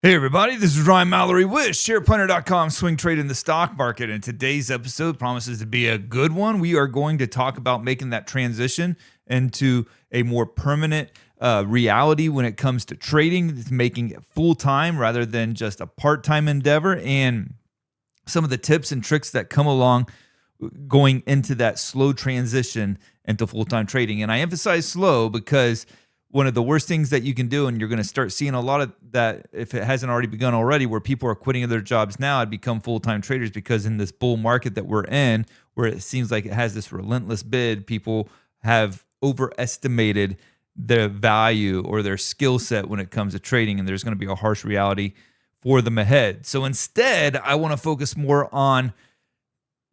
Hey everybody, this is Ryan Mallory with SharePlanner.com Swing Trade in the Stock Market. And today's episode promises to be a good one. We are going to talk about making that transition into a more permanent reality when it comes to trading, making it full-time rather than just a part-time endeavor, and some of the tips and tricks that come along going into that slow transition into full-time trading. And I emphasize slow because one of the worst things that you can do, and you're going to start seeing a lot of that if it hasn't already begun already, where people are quitting their jobs now and become full-time traders, because in this bull market that we're in, where it seems like it has this relentless bid, people have overestimated their value or their skill set when it comes to trading, and there's going to be a harsh reality for them ahead. So instead, I want to focus more on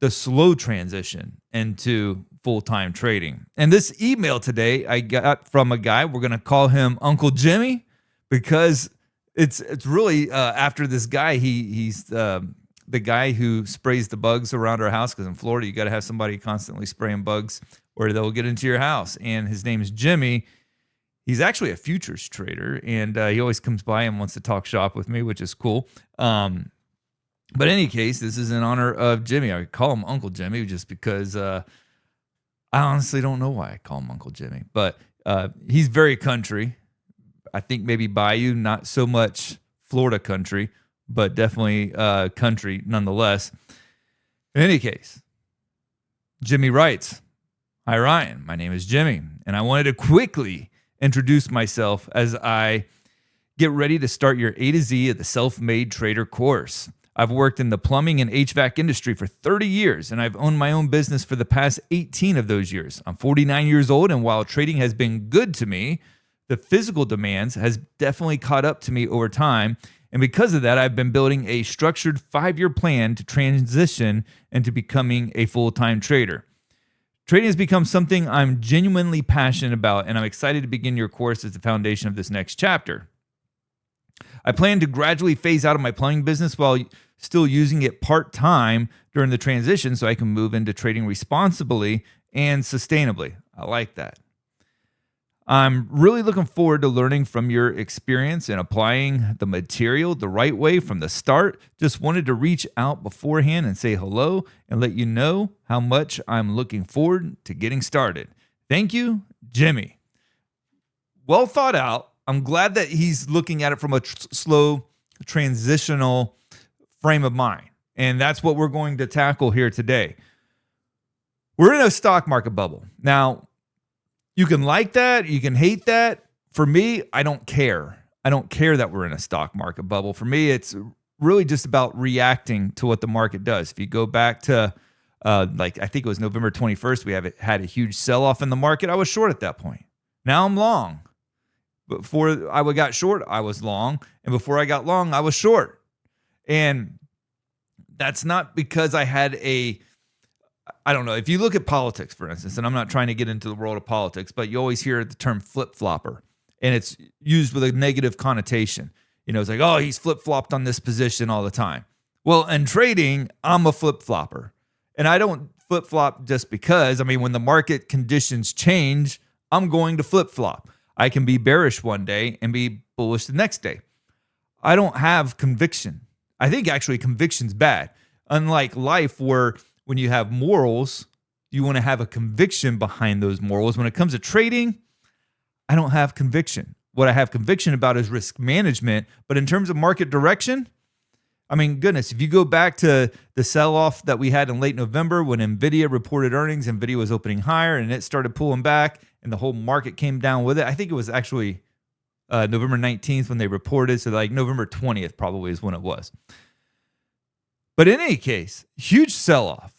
the slow transition into full-time trading. And this email today I got from a guy, we're going to call him Uncle Jimmy, because it's really after this guy. He's the guy who sprays the bugs around our house, because in Florida you got to have somebody constantly spraying bugs or they'll get into your house. And his name is Jimmy. He's actually a futures trader, and he always comes by and wants to talk shop with me, which is cool. But in any case, this is in honor of Jimmy. I call him Uncle Jimmy just because I honestly don't know why I call him Uncle Jimmy. But he's very country. I think maybe Bayou, not so much Florida country, but definitely country nonetheless. In any case, Jimmy writes, "Hi, Ryan. My name is Jimmy, and I wanted to quickly introduce myself as I get ready to start your A to Z of the Self-Made Trader course. I've worked in the plumbing and HVAC industry for 30 years, and I've owned my own business for the past 18 of those years. I'm 49 years old, and while trading has been good to me, the physical demands has definitely caught up to me over time, and because of that, I've been building a structured 5-year plan to transition into becoming a full-time trader. Trading has become something I'm genuinely passionate about, and I'm excited to begin your course as the foundation of this next chapter. I plan to gradually phase out of my plumbing business while still using it part-time during the transition so I can move into trading responsibly and sustainably." I like that. "I'm really looking forward to learning from your experience and applying the material the right way from the start. Just wanted to reach out beforehand and say hello and let you know how much I'm looking forward to getting started. Thank you, Jimmy." Well thought out. I'm glad that he's looking at it from a slow transitional frame of mind. And that's what we're going to tackle here today. We're in a stock market bubble. Now, you can like that, you can hate that. For me, I don't care. I don't care that we're in a stock market bubble. For me, it's really just about reacting to what the market does. If you go back to I think it was November 21st, we had a huge sell-off in the market. I was short at that point. Now I'm long. Before I got short, I was long. And before I got long, I was short. And that's not because I had I don't know. If you look at politics, for instance, and I'm not trying to get into the world of politics, but you always hear the term flip-flopper, and it's used with a negative connotation. You know, it's like, oh, he's flip-flopped on this position all the time. Well, in trading, I'm a flip-flopper. And I don't flip-flop just because. I mean, when the market conditions change, I'm going to flip-flop. I can be bearish one day and be bullish the next day. I don't have conviction. I think actually conviction's bad. Unlike life, where when you have morals, you want to have a conviction behind those morals. When it comes to trading, I don't have conviction. What I have conviction about is risk management. But in terms of market direction, I mean, goodness, if you go back to the sell-off that we had in late November when NVIDIA reported earnings, NVIDIA was opening higher and it started pulling back and the whole market came down with it. I think it was actually November 19th when they reported. So like November 20th probably is when it was. But in any case, huge sell-off.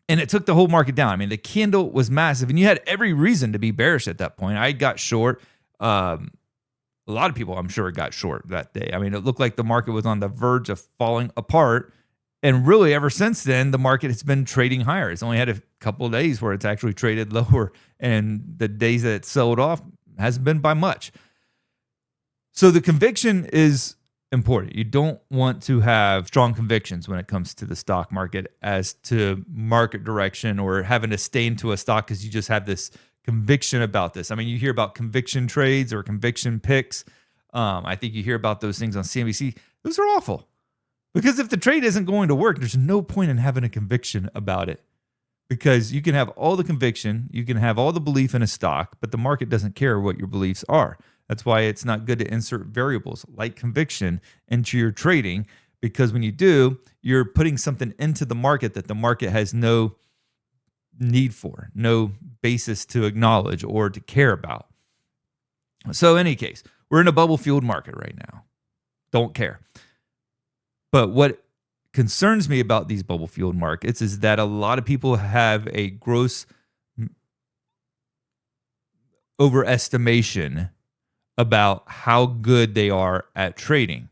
And it took the whole market down. I mean, the candle was massive and you had every reason to be bearish at that point. I got short. A lot of people, I'm sure, got short that day. I mean, it looked like the market was on the verge of falling apart. And really, ever since then, the market has been trading higher. It's only had a couple of days where it's actually traded lower. And the days that it sold off hasn't been by much. So the conviction is important. You don't want to have strong convictions when it comes to the stock market as to market direction or having to stay into a stock because you just have this conviction about this. I mean, you hear about conviction trades or conviction picks. I think you hear about those things on CNBC. Those are awful because if the trade isn't going to work, there's no point in having a conviction about it because you can have all the conviction, you can have all the belief in a stock, but the market doesn't care what your beliefs are. That's why it's not good to insert variables like conviction into your trading because when you do, you're putting something into the market that the market has no need for, no basis to acknowledge or to care about. So in any case, we're in a bubble fueled market right now. Don't care. But what concerns me about these bubble fueled markets is that a lot of people have a gross overestimation about how good they are at trading.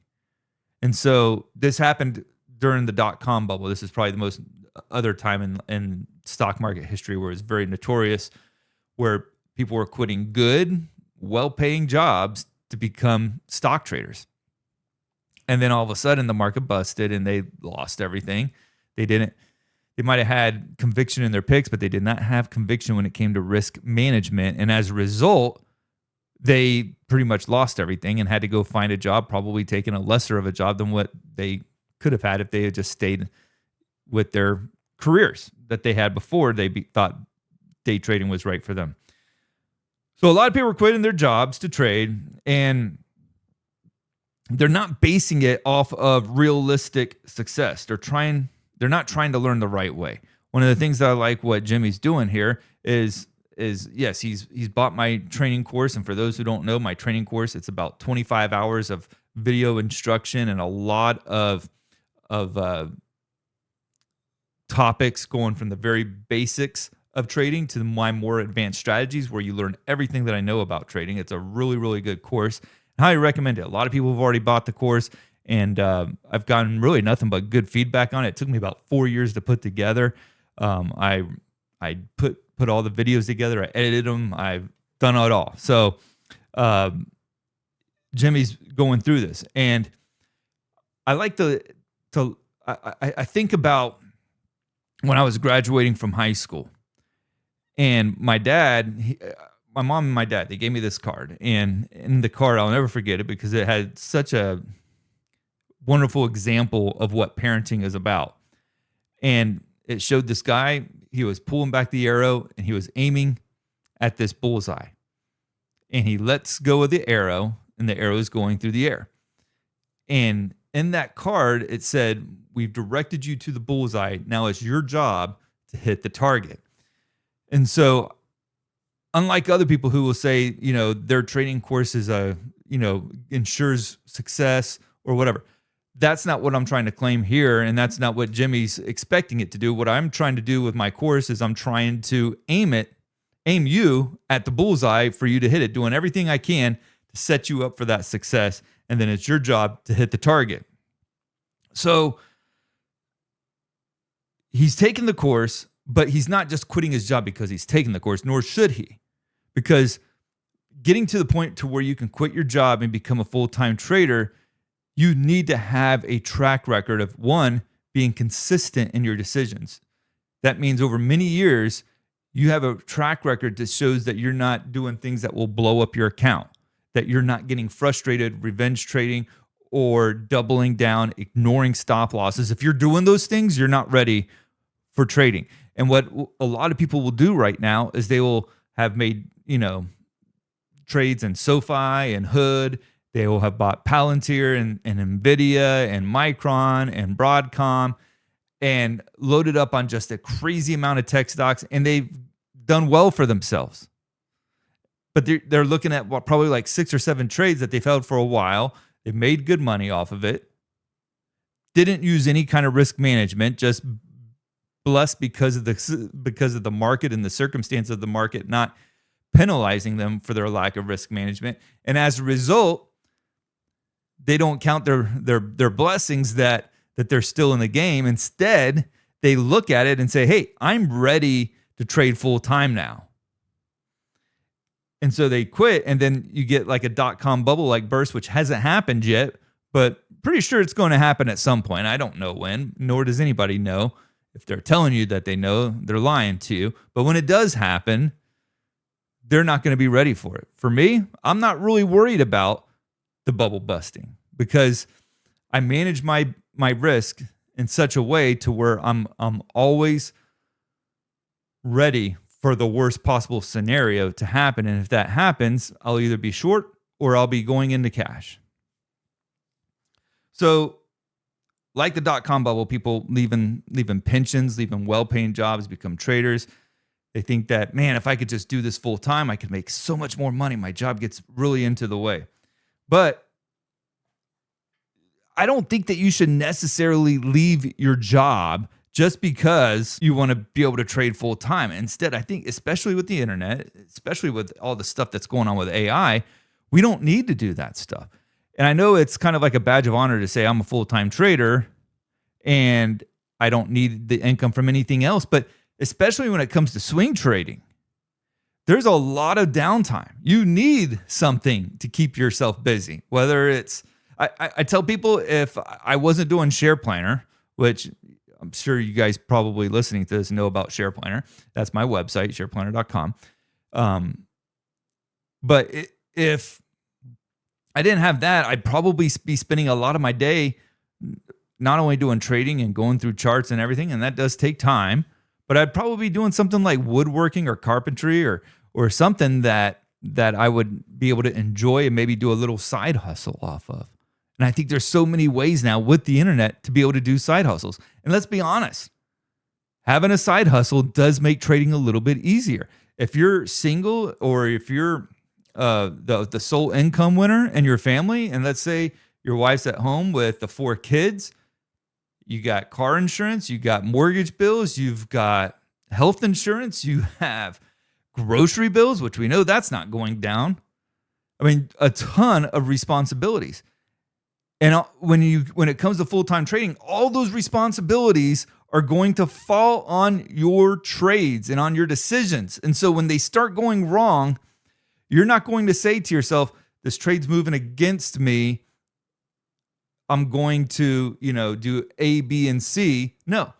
And so this happened during the dot-com bubble. This is probably the most other time in stock market history where it's very notorious, where people were quitting good, well-paying jobs to become stock traders. And then all of a sudden the market busted and they lost everything. They might have had conviction in their picks, but they did not have conviction when it came to risk management. And as a result, they pretty much lost everything and had to go find a job, probably taking a lesser of a job than what they could have had if they had just stayed with their careers that they had before they thought day trading was right for them. So a lot of people were quitting their jobs to trade, and they're not basing it off of realistic success. They're not trying to learn the right way. One of the things that I like what Jimmy's doing here is yes, he's bought my training course. And for those who don't know, my training course, it's about 25 hours of video instruction and a lot of topics going from the very basics of trading to my more advanced strategies where you learn everything that I know about trading. It's a really, really good course. I highly recommend it. A lot of people have already bought the course, and I've gotten really nothing but good feedback on it. It took me about 4 years to put together. I put all the videos together. I edited them. I've done it all. So Jimmy's going through this, and I like I think about when I was graduating from high school, and my mom and my dad, they gave me this card, and in the card, I'll never forget it because it had such a wonderful example of what parenting is about. And it showed this guy, he was pulling back the arrow and he was aiming at this bullseye. And he lets go of the arrow and the arrow is going through the air. And in that card, it said, "We've directed you to the bullseye. Now it's your job to hit the target." And so unlike other people who will say, their training course is ensures success or whatever, that's not what I'm trying to claim here. And that's not what Jimmy's expecting it to do. What I'm trying to do with my course is I'm trying to aim you at the bullseye for you to hit it, doing everything I can to set you up for that success. And then it's your job to hit the target. So he's taken the course, but he's not just quitting his job because he's taken the course, nor should he. Because getting to the point to where you can quit your job and become a full-time trader, you need to have a track record of, one, being consistent in your decisions. That means over many years, you have a track record that shows that you're not doing things that will blow up your account, that you're not getting frustrated, revenge trading, or doubling down, ignoring stop losses. If you're doing those things, you're not ready for trading. And what a lot of people will do right now is they will have made, trades in SoFi and Hood. They will have bought Palantir and NVIDIA and Micron and Broadcom and loaded up on just a crazy amount of tech stocks, and they've done well for themselves. But they're looking at probably like 6 or 7 trades that they've held for a while. They've made good money off of it. Didn't use any kind of risk management, just blessed because of the market and the circumstance of the market not penalizing them for their lack of risk management. And as a result, they don't count their blessings that they're still in the game. Instead, they look at it and say, "Hey, I'm ready to trade full time now." And so they quit, and then you get like a dot-com bubble like burst, which hasn't happened yet, but pretty sure it's going to happen at some point. I don't know when, nor does anybody know. If they're telling you that they know, they're lying to you. But when it does happen, they're not going to be ready for it. For me, I'm not really worried about the bubble busting because I manage my risk in such a way to where I'm always ready for the worst possible scenario to happen. And if that happens, I'll either be short or I'll be going into cash. So like the dot-com bubble, people leaving pensions, leaving well-paying jobs, become traders. They think that, man, if I could just do this full time, I could make so much more money. My job gets really into the way. But I don't think that you should necessarily leave your job just because you want to be able to trade full time. Instead, I think, especially with the internet, especially with all the stuff that's going on with AI, we don't need to do that stuff. And I know it's kind of like a badge of honor to say I'm a full-time trader and I don't need the income from anything else. But especially when it comes to swing trading, there's a lot of downtime. You need something to keep yourself busy. Whether it's, I tell people if I wasn't doing Share Planner, which I'm sure you guys probably listening to this know about Share Planner. That's my website, shareplanner.com. But if I didn't have that, I'd probably be spending a lot of my day not only doing trading and going through charts and everything, and that does take time, but I'd probably be doing something like woodworking or carpentry or something that I would be able to enjoy and maybe do a little side hustle off of. And I think there's so many ways now with the internet to be able to do side hustles. And let's be honest, having a side hustle does make trading a little bit easier. If you're single or if you're the sole income winner in your family, and let's say your wife's at home with the 4 kids, you got car insurance, you got mortgage bills, you've got health insurance, you have grocery bills, which we know that's not going down. I mean, a ton of responsibilities. And when it comes to full-time trading, all those responsibilities are going to fall on your trades and on your decisions. And so when they start going wrong, you're not going to say to yourself, this trade's moving against me, I'm going to, do A, B, and C. No,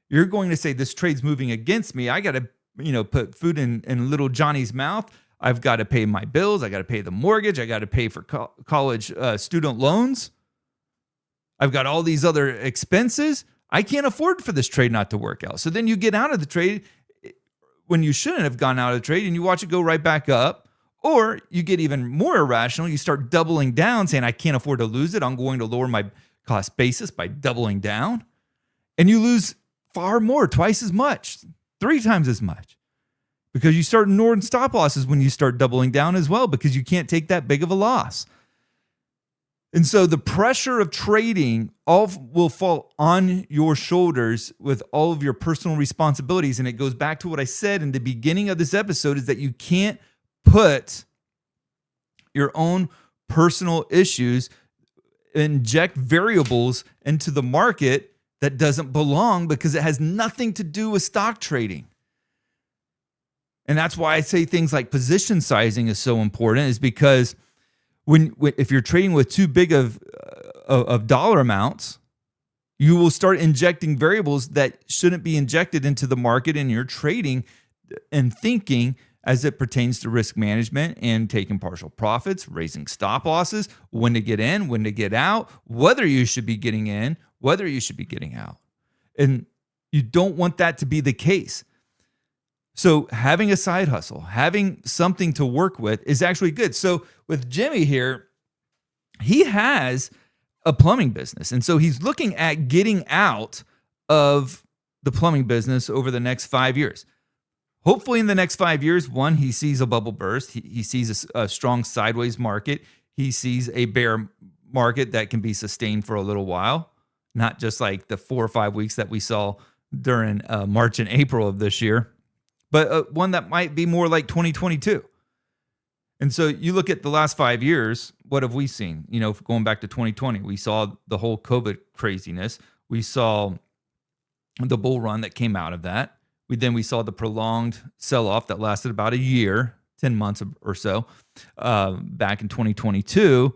you're going to say this trade's moving against me. I got to, put food in little Johnny's mouth. I've got to pay my bills. I got to pay the mortgage. I got to pay for college student loans. I've got all these other expenses. I can't afford for this trade not to work out. So then you get out of the trade when you shouldn't have gone out of the trade and you watch it go right back up. Or you get even more irrational. You start doubling down saying, I can't afford to lose it. I'm going to lower my cost basis by doubling down. And you lose far more, twice as much, 3 times as much. Because you start ignoring stop losses when you start doubling down as well, because you can't take that big of a loss. And so the pressure of trading all will fall on your shoulders with all of your personal responsibilities. And it goes back to what I said in the beginning of this episode, is that you can't put your own personal issues, inject variables into the market that doesn't belong, because it has nothing to do with stock trading. And that's why I say things like position sizing is so important, is because if you're trading with too big of dollar amounts, you will start injecting variables that shouldn't be injected into the market, and you're trading and thinking as it pertains to risk management and taking partial profits, raising stop losses, when to get in, when to get out, whether you should be getting in, whether you should be getting out. And you don't want that to be the case. So having a side hustle, having something to work with is actually good. So with Jimmy here, he has a plumbing business. And so he's looking at getting out of the plumbing business over the next 5 years. Hopefully in the next 5 years, one, he sees a bubble burst. He sees a strong sideways market. He sees a bear market that can be sustained for a little while, not just like the 4 or 5 weeks that we saw during March and April of this year, but one that might be more like 2022. And so you look at the last 5 years, what have we seen? Going back to 2020, we saw the whole COVID craziness. We saw the bull run that came out of that. We saw the prolonged sell-off that lasted about a year, 10 months or so. Back in 2022,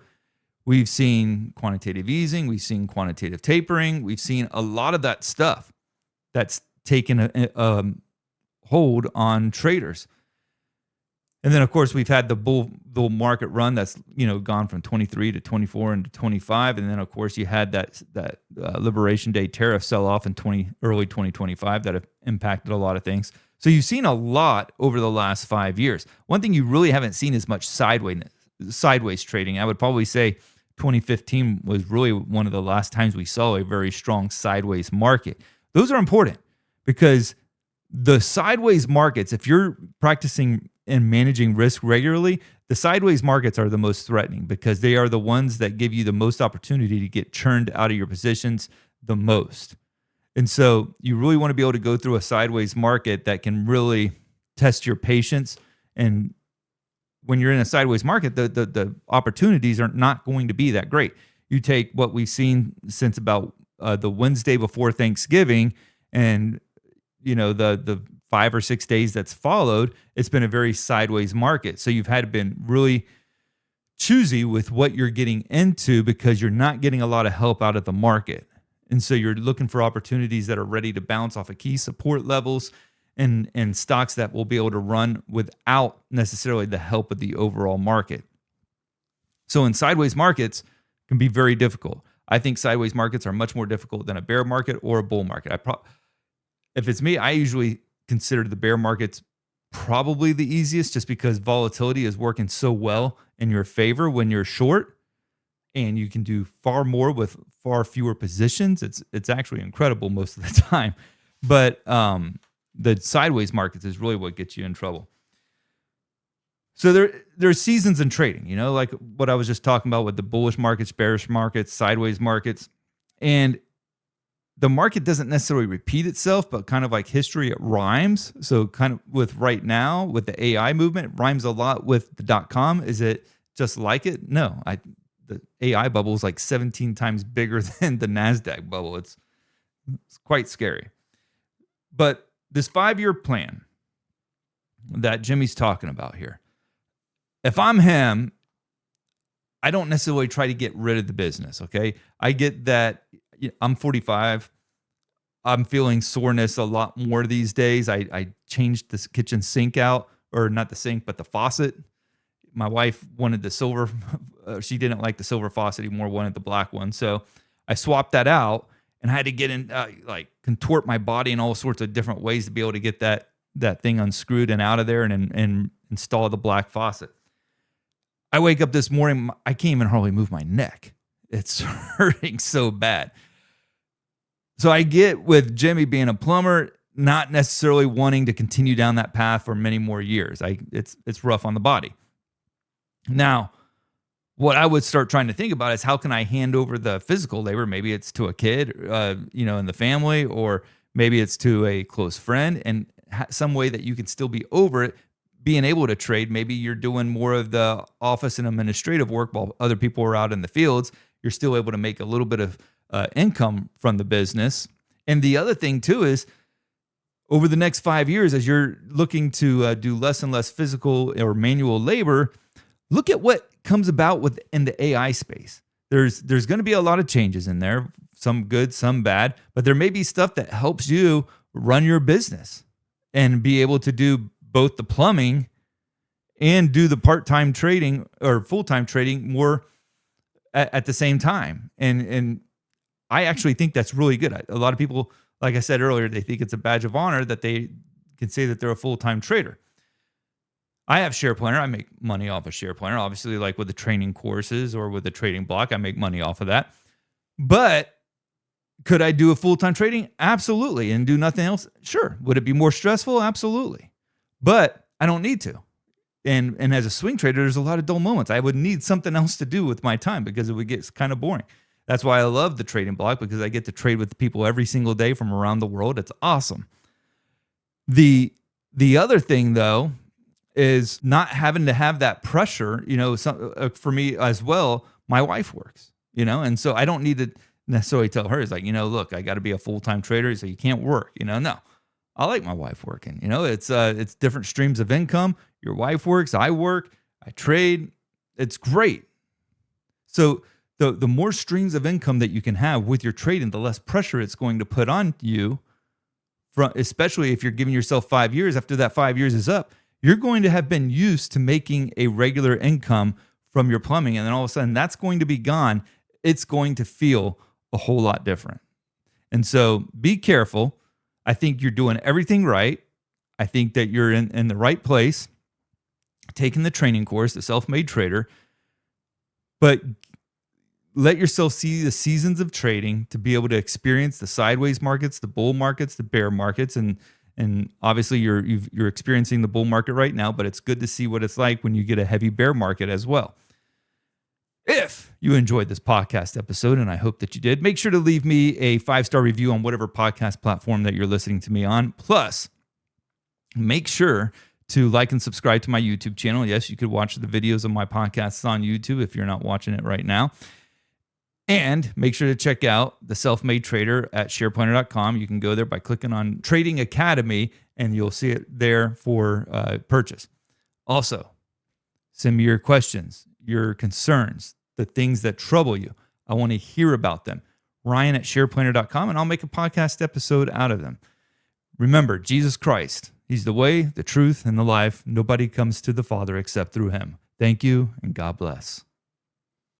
we've seen quantitative easing. We've seen quantitative tapering. We've seen a lot of that stuff that's taken a hold on traders. And then, of course, we've had the bull market run that's gone from 23 to 24 and to 25, and then, of course, you had that Liberation Day tariff sell off in early 2025 that have impacted a lot of things. So you've seen a lot over the last 5 years. One thing you really haven't seen is much sideways trading. I would probably say 2015 was really one of the last times we saw a very strong sideways market. Those are important because the sideways markets, if you're practicing and managing risk regularly, the sideways markets are the most threatening because they are the ones that give you the most opportunity to get churned out of your positions the most. And so you really want to be able to go through a sideways market that can really test your patience. And when you're in a sideways market, the opportunities are not going to be that great. You take what we've seen since about the Wednesday before Thanksgiving, and the 5 or 6 days that's followed, it's been a very sideways market. So you've had to been really choosy with what you're getting into because you're not getting a lot of help out of the market. And so you're looking for opportunities that are ready to bounce off of key support levels and stocks that will be able to run without necessarily the help of the overall market. So in sideways markets can be very difficult. I think sideways markets are much more difficult than a bear market or a bull market. If it's me, I usually consider the bear markets probably the easiest just because volatility is working so well in your favor when you're short, and you can do far more with far fewer positions. It's actually incredible most of the time. But the sideways markets is really what gets you in trouble. So there are seasons in trading, like what I was just talking about with the bullish markets, bearish markets, sideways markets. And the market doesn't necessarily repeat itself, but kind of like history, it rhymes. So kind of with right now, with the AI movement, it rhymes a lot with the .com. Is it just like it? No. The AI bubble is like 17 times bigger than the NASDAQ bubble. It's quite scary. But this 5-year plan that Jimmy's talking about here, if I'm him, I don't necessarily try to get rid of the business, okay? I get that I'm 45. I'm feeling soreness a lot more these days. I changed this kitchen sink out, or not the sink, but the faucet. My wife wanted the silver. She didn't like the silver faucet anymore, wanted the black one. So I swapped that out, and I had to get in, contort my body in all sorts of different ways to be able to get that thing unscrewed and out of there and install the black faucet. I wake up this morning, I can't even hardly move my neck. It's hurting so bad. So I get with Jimmy being a plumber, not necessarily wanting to continue down that path for many more years. It's rough on the body. Now, what I would start trying to think about is how can I hand over the physical labor? Maybe it's to a kid, in the family, or maybe it's to a close friend, and some way that you can still be over it, being able to trade. Maybe you're doing more of the office and administrative work while other people are out in the fields. You're still able to make a little bit of income from the business. And the other thing too is over the next 5 years, as you're looking to do less and less physical or manual labor, look at what comes about in the AI space. There's going to be a lot of changes in there, some good, some bad, but there may be stuff that helps you run your business and be able to do both the plumbing and do the part-time trading or full-time trading more at the same time. And I actually think that's really good. A lot of people, like I said earlier, they think it's a badge of honor that they can say that they're a full-time trader. I have SharePlanner. I make money off of SharePlanner. Obviously, like with the training courses or with the trading block, I make money off of that. But could I do a full-time trading? Absolutely. And do nothing else? Sure. Would it be more stressful? Absolutely. But I don't need to. And as a swing trader, there's a lot of dull moments. I would need something else to do with my time because it would get kind of boring. That's why I love the trading block, because I get to trade with people every single day from around the world. It's awesome. The other thing, though, is not having to have that pressure. For me as well, my wife works, and so I don't need to necessarily tell her, it's like, look, I got to be a full-time trader, so you can't work, no. I like my wife working. It's different streams of income. Your wife works, I work, I trade. It's great. So the more streams of income that you can have with your trading, the less pressure it's going to put on you, especially if you're giving yourself 5 years. After that 5 years is up, you're going to have been used to making a regular income from your plumbing. And then all of a sudden that's going to be gone. It's going to feel a whole lot different. And so be careful. I think you're doing everything right. I think that you're in the right place, taking the training course, the Self-Made Trader, but let yourself see the seasons of trading to be able to experience the sideways markets, the bull markets, the bear markets. And obviously you're experiencing the bull market right now, but it's good to see what it's like when you get a heavy bear market as well. If you enjoyed this podcast episode, and I hope that you did, make sure to leave me a 5-star review on whatever podcast platform that you're listening to me on. Plus, make sure to like and subscribe to my YouTube channel. Yes, you could watch the videos of my podcasts on YouTube if you're not watching it right now. And make sure to check out the Self-Made Trader at SharePlanner.com. You can go there by clicking on Trading Academy, and you'll see it there for purchase. Also, send me your questions, your concerns, the things that trouble you. I want to hear about them. Ryan at SharePlanner.com, and I'll make a podcast episode out of them. Remember, Jesus Christ, He's the way, the truth, and the life. Nobody comes to the Father except through Him. Thank you, and God bless.